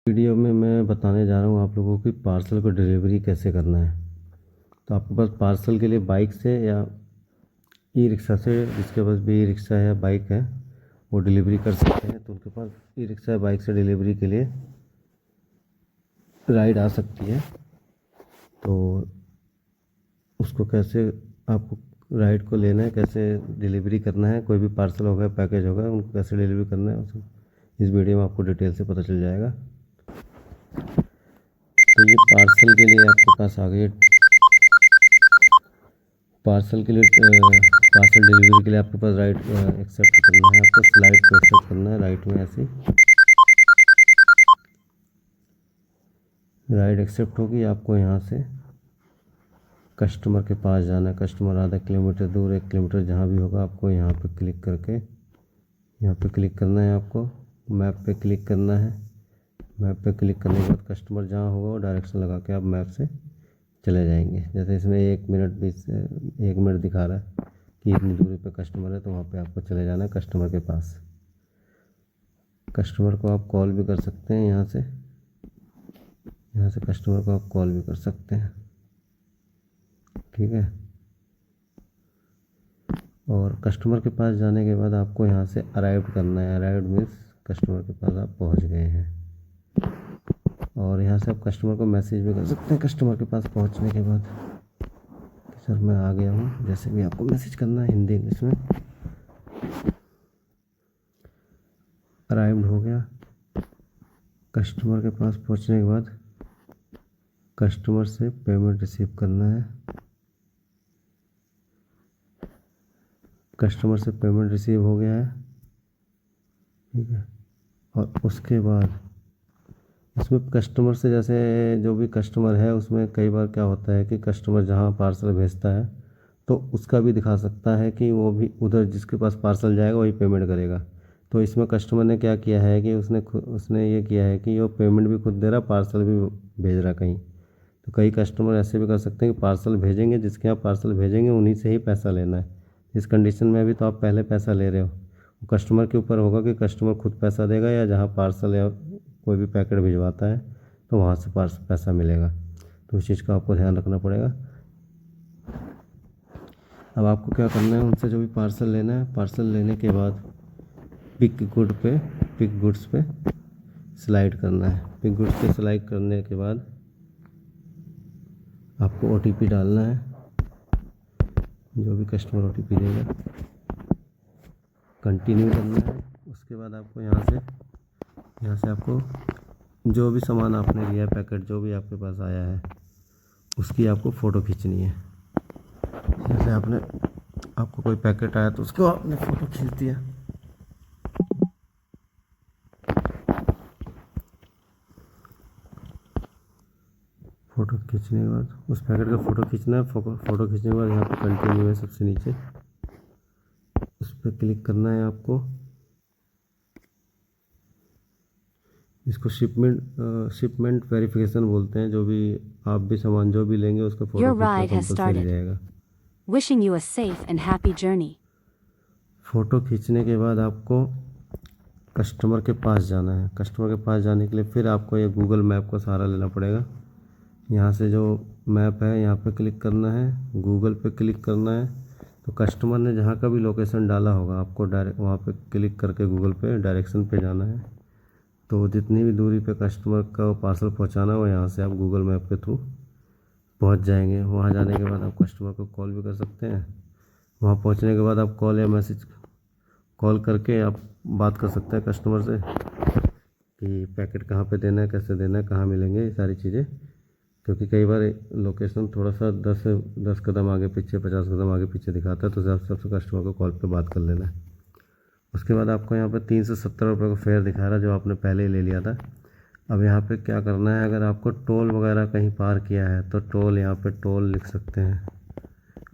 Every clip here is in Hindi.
वीडियो में मैं बताने जा रहा हूँ आप लोगों की पार्सल को डिलीवरी कैसे करना है। तो आपके पास पार्सल के लिए बाइक से या ई रिक्शा से, जिसके पास भी ई रिक्शा या बाइक है वो डिलीवरी कर सकते हैं। तो उनके पास ई रिक्शा या बाइक से डिलीवरी के लिए राइड आ सकती है। तो उसको कैसे आपको राइड को लेना है, कैसे डिलीवरी करना है, कोई भी पार्सल होगा पैकेज होगा उनको कैसे डिलीवरी करना है, इस वीडियो में आपको डिटेल से पता चल जाएगा। तो ये पार्सल के लिए आपके पास आ गई। पार्सल के लिए पार्सल डिलीवरी के लिए आपके पास राइट एक्सेप्ट करना है, आपको स्लाइड को एक्सेप्ट करना है। राइट में ऐसे राइट एक्सेप्ट होगी, आपको यहाँ से कस्टमर के पास जाना है। कस्टमर आधा किलोमीटर दूर, 1 किलोमीटर जहाँ भी होगा, आपको यहाँ पे क्लिक करके यहाँ पे क्लिक करना है। आपको मैप पे क्लिक करना है। मैप पे क्लिक करने के बाद कस्टमर जहाँ होगा वो डायरेक्शन लगा के आप मैप से चले जाएंगे। जैसे इसमें 1 मिनट दिखा रहा है कि इतनी दूरी पे कस्टमर है, तो वहाँ पे आपको चले जाना है कस्टमर के पास। कस्टमर को आप कॉल भी कर सकते हैं यहाँ से कस्टमर को आप कॉल भी कर सकते हैं, ठीक है। और कस्टमर के पास जाने के बाद आपको यहाँ से अराइव करना है। अराइव मीन्स कस्टमर के पास आप पहुँच गए हैं। और यहाँ से आप कस्टमर को मैसेज भी कर सकते हैं कस्टमर के पास पहुँचने के बाद, सर मैं आ गया हूँ। जैसे भी आपको मैसेज करना है हिंदी इंग्लिश में। अराइव्ड हो गया। कस्टमर के पास पहुँचने के बाद कस्टमर से पेमेंट रिसीव करना है। कस्टमर से पेमेंट रिसीव हो गया है, ठीक है। और उसके बाद इसमें कस्टमर से, जैसे जो भी कस्टमर है उसमें कई बार क्या होता है कि कस्टमर जहाँ पार्सल भेजता है तो उसका भी दिखा सकता है कि वो भी उधर जिसके पास पार्सल जाएगा वही पेमेंट करेगा। तो इसमें कस्टमर ने क्या किया है कि उसने ये किया है कि वो पेमेंट भी खुद दे रहा, पार्सल भी भेज रहा कहीं। तो कई कस्टमर ऐसे भी कर सकते हैं कि पार्सल भेजेंगे, जिसके यहाँ पार्सल भेजेंगे उन्हीं से ही पैसा लेना है। इस कंडीशन में अभी तो आप पहले पैसा ले रहे हो। कस्टमर के ऊपर होगा कि कस्टमर खुद पैसा देगा या जहाँ पार्सल या कोई भी पैकेट भिजवाता है तो वहाँ से पैसा मिलेगा। तो उस चीज़ का आपको ध्यान रखना पड़ेगा। अब आपको क्या करना है, उनसे जो भी पार्सल लेना है, पार्सल लेने के बाद पिक गुड्स पे स्लाइड करना है। पिक गुड्स पे स्लाइड करने के बाद आपको OTP डालना है, जो भी कस्टमर OTP देगा। कंटिन्यू करना है। उसके बाद आपको यहाँ से आपको जो भी सामान आपने लिया, पैकेट जो भी आपके पास आया है, उसकी आपको फ़ोटो खींचनी है। जैसे आपको कोई पैकेट आया तो उसको आपने फ़ोटो खींच दिया। फ़ोटो खींचने के बाद उस पैकेट का फ़ोटो खींचना है। फ़ोटो खींचने के बाद यहाँ पे कंटिन्यू है सबसे नीचे, उस पर क्लिक करना है आपको। इसको शिपमेंट वेरिफिकेशन बोलते हैं। जो भी आप भी सामान जो भी लेंगे उसका फ़ोटो खींचना कंपलसरी रहेगा। Wishing you a safe and happy journey. Photo खींचने के बाद आपको कस्टमर के पास जाना है। कस्टमर के पास जाने के लिए फिर आपको ये गूगल मैप का सहारा लेना पड़ेगा। यहाँ से जो मैप है यहाँ पे क्लिक करना है, गूगल पे क्लिक करना है। तो कस्टमर ने जहाँ का भी लोकेशन डाला होगा आपको डायरेक्ट वहाँ पे क्लिक करके गूगल पे डायरेक्शन पे जाना है। तो जितनी भी दूरी पे कस्टमर का पार्सल पहुँचाना हो, यहाँ से आप गूगल मैप के थ्रू पहुँच जाएंगे। वहाँ जाने के बाद आप कस्टमर को कॉल भी कर सकते हैं। वहाँ पहुँचने के बाद आप कॉल या मैसेज कॉल करके आप बात कर सकते हैं कस्टमर से कि पैकेट कहाँ पे देना है, कैसे देना है, कहाँ मिलेंगे, ये सारी चीज़ें। क्योंकि कई बार लोकेशन थोड़ा सा 10 कदम आगे पीछे, 50 कदम आगे पीछे दिखाता है, तो सबसे कस्टमर को कॉल पे बात कर लेना है। उसके बाद आपको यहाँ पे 370 रुपये का फेयर दिखा रहा है, जो आपने पहले ही ले लिया था। अब यहाँ पे क्या करना है, अगर आपको टोल वगैरह कहीं पार किया है तो टोल यहाँ पे टोल लिख सकते हैं।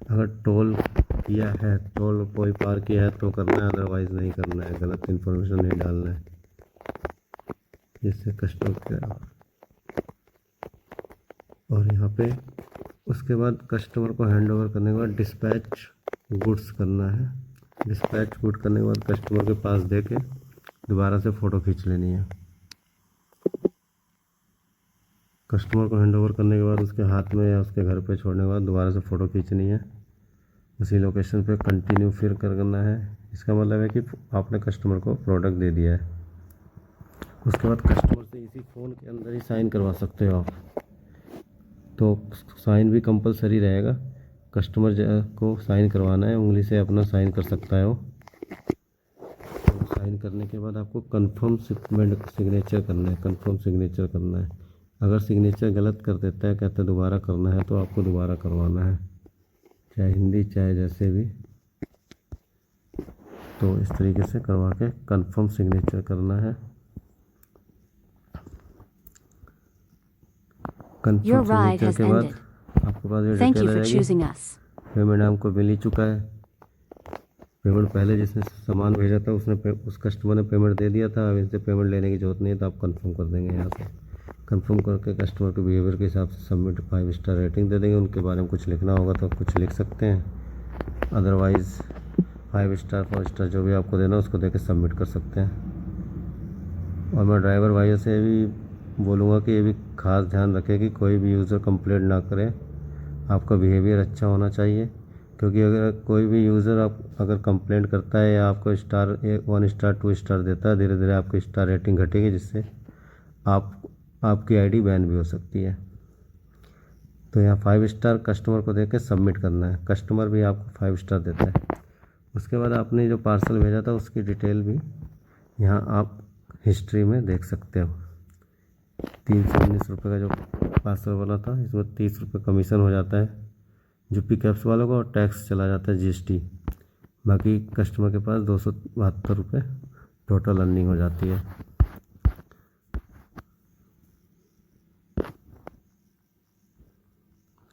अगर टोल किया है, टोल कोई पार किया है तो करना है, अदरवाइज़ नहीं करना है। गलत इन्फॉर्मेशन नहीं डालना है जिससे कस्टमर क्या। और यहाँ पे उसके बाद कस्टमर को हैंड ओवर करने के बाद डिस्पैच गुड्स करना है। डिस्पैच गुड करने के बाद कस्टमर के पास दे के दोबारा से फ़ोटो खींच लेनी है। कस्टमर को हैंड ओवर करने के बाद उसके हाथ में या उसके घर पे छोड़ने के बाद दोबारा से फ़ोटो खींचनी है, उसी लोकेशन पे कंटिन्यू फिर करना है। इसका मतलब है कि आपने कस्टमर को प्रोडक्ट दे दिया है। उसके बाद कस्टमर से इसी फ़ोन के अंदर ही साइन करवा सकते हो आप, तो साइन भी कंपलसरी रहेगा। कस्टमर को साइन करवाना है, उंगली से अपना साइन कर सकता है वो। तो साइन करने के बाद आपको कंफर्म सिग्नेचर करना है, कंफर्म सिग्नेचर करना है। अगर सिग्नेचर गलत कर देता है, कहता है दोबारा करना है, तो आपको दोबारा करवाना है, चाहे हिंदी चाहे जैसे भी। तो इस तरीके से करवा के कंफर्म सिग्नेचर करना है। Your confirm ride signature has के बाद ended. आपके पास ये Thank डिटेल you आ for जाएगी। choosing us. पेमेंट हमको मिल ही चुका है। पेमेंट पहले जिसने सामान भेजा था उसने उस कस्टमर ने पेमेंट दे दिया था। अब इनसे पेमेंट लेने की ज़रूरत नहीं है, तो आप कंफर्म कर देंगे। यहाँ से कंफर्म करके कस्टमर के बिहेवियर के हिसाब से सबमिट 5 स्टार रेटिंग दे देंगे। उनके बारे में कुछ लिखना होगा तो कुछ लिख सकते हैं, अदरवाइज़ 5 स्टार 4 स्टार जो भी आपको देना उसको देके सबमिट कर सकते हैं। और मैं ड्राइवर भाइयों से भी बोलूँगा कि ये भी खास ध्यान रखें कि कोई भी यूज़र कंप्लेंट ना करे। आपका बिहेवियर अच्छा होना चाहिए, क्योंकि अगर कोई भी यूज़र आप अगर कंप्लेंट करता है या आपको स्टार 1 स्टार 2 स्टार देता है, धीरे धीरे आपकी स्टार रेटिंग घटेगी, जिससे आपकी आईडी बैन भी हो सकती है। तो यहाँ 5 स्टार कस्टमर को देकर सबमिट करना है, कस्टमर भी आपको 5 स्टार देता है। उसके बाद आपने जो पार्सल भेजा था उसकी डिटेल भी यहाँ आप हिस्ट्री में देख सकते हो। 319 रुपये का जो पार्सल बना था, इसमें 30 रुपये कमीशन हो जाता है जो पिकअप्स वालों को, और टैक्स चला जाता है जीएसटी। बाकी कस्टमर के पास 272 रुपये टोटल अर्निंग हो जाती है।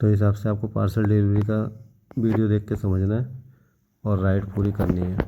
तो इस हिसाब से आपको पार्सल डिलीवरी का वीडियो देख के समझना है और राइड पूरी करनी है।